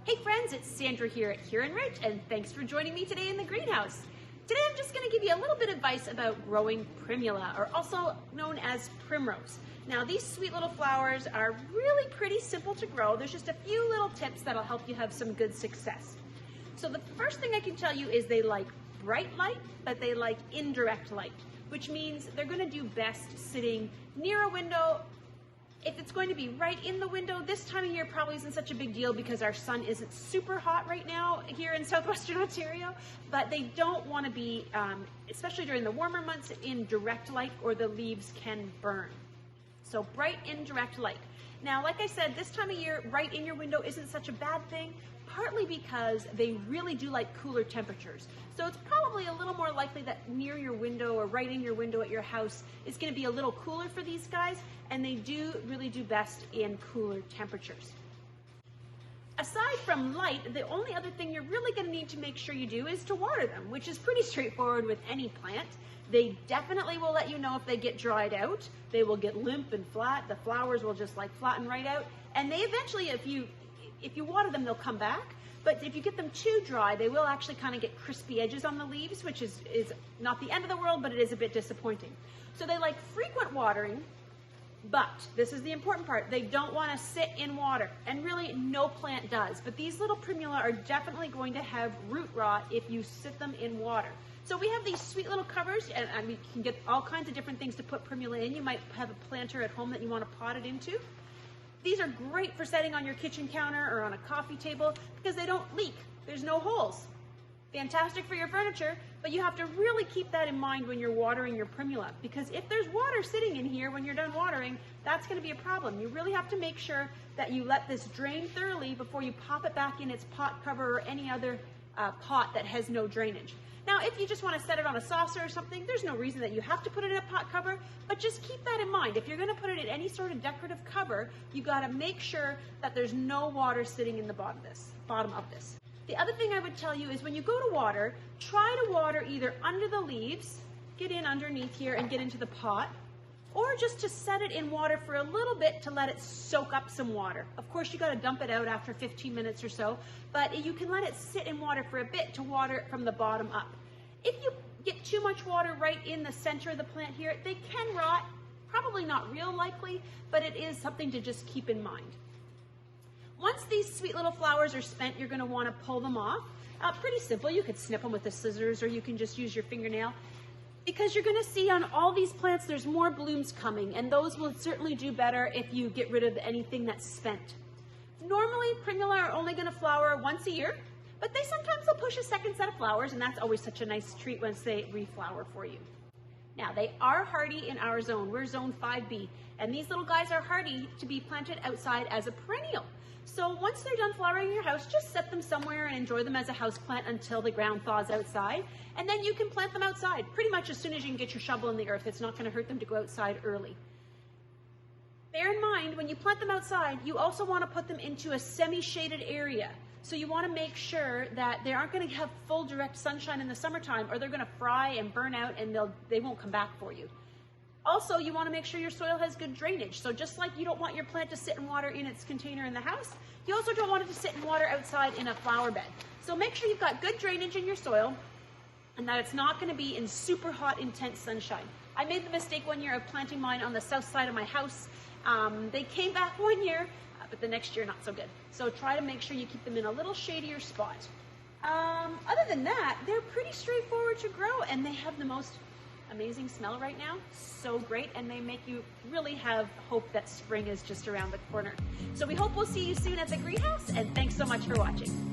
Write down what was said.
Hey friends, it's Sandra here at Here and Rich, and thanks for joining me today in the greenhouse. Today I'm just going to give you a little bit of advice about growing primula, or also known as primrose. Now these sweet little flowers are really pretty simple to grow. There's just a few little tips that'll help you have some good success. So the first thing I can tell you is they like bright light, but they like indirect light, which means they're going to do best sitting near a window. If it's going to be right in the window, this time of year probably isn't such a big deal because our sun isn't super hot right now here in southwestern Ontario, but they don't want to be, especially during the warmer months, in direct light or the leaves can burn. So bright indirect light. Now, like I said, this time of year, right in your window isn't such a bad thing, partly because they really do like cooler temperatures. So it's probably a little more likely that near your window or right in your window at your house is going to be a little cooler for these guys, and they do really do best in cooler temperatures. Aside from light, the only other thing you're really going to need to make sure you do is to water them, which is pretty straightforward with any plant. They definitely will let you know if they get dried out. They will get limp and flat. The flowers will just like flatten right out. And they eventually, if you water them, they'll come back. But if you get them too dry, they will actually kind of get crispy edges on the leaves, which is not the end of the world, but it is a bit disappointing. So they like frequent watering, but this is the important part. They don't want to sit in water, and really no plant does. But these little primula are definitely going to have root rot if you sit them in water. So we have these sweet little covers, and you can get all kinds of different things to put primula in. You might have a planter at home that you want to pot it into. These are great for setting on your kitchen counter or on a coffee table because they don't leak. There's no holes. Fantastic for your furniture, but you have to really keep that in mind when you're watering your primula, because if there's water sitting in here when you're done watering, that's going to be a problem. You really have to make sure that you let this drain thoroughly before you pop it back in its pot cover or any other pot that has no drainage. Now, if you just want to set it on a saucer or something, there's no reason that you have to put it in a pot cover, but just keep that in mind. If you're going to put it in any sort of decorative cover, you got to make sure that there's no water sitting in the bottom of this. The other thing I would tell you is when you go to water, try to water either under the leaves, get in underneath here and get into the pot, or just to set it in water for a little bit to let it soak up some water. Of course, you got to dump it out after 15 minutes or so, but you can let it sit in water for a bit to water it from the bottom up. If you get too much water right in the center of the plant here, they can rot. Probably not real likely, but it is something to just keep in mind. Once these sweet little flowers are spent, you're going to want to pull them off. Pretty simple. You could snip them with the scissors, or you can just use your fingernail. Because you're going to see on all these plants there's more blooms coming, and those will certainly do better if you get rid of anything that's spent. Normally, primula are only going to flower once a year, but sometimes they'll push a second set of flowers, and that's always such a nice treat once they reflower for you. Now, they are hardy in our zone. We're zone 5B, and these little guys are hardy to be planted outside as a perennial. So once they're done flowering in your house, just set them somewhere and enjoy them as a house plant until the ground thaws outside. And then you can plant them outside pretty much as soon as you can get your shovel in the earth. It's not going to hurt them to go outside early. Bear in mind, when you plant them outside, you also want to put them into a semi-shaded area. So you want to make sure that they aren't going to have full direct sunshine in the summertime, or they're going to fry and burn out and they won't come back for you. Also, you want to make sure your soil has good drainage. So just like you don't want your plant to sit in water in its container in the house, you also don't want it to sit in water outside in a flower bed. So make sure you've got good drainage in your soil and that it's not going to be in super hot, intense sunshine. I made the mistake one year of planting mine on the south side of my house. They came back one year, but the next year not so good. So try to make sure you keep them in a little shadier spot. Other than that, they're pretty straightforward to grow, and they have the most amazing smell right now. So great, and they make you really have hope that spring is just around the corner. So we hope we'll see you soon at the greenhouse, and thanks so much for watching.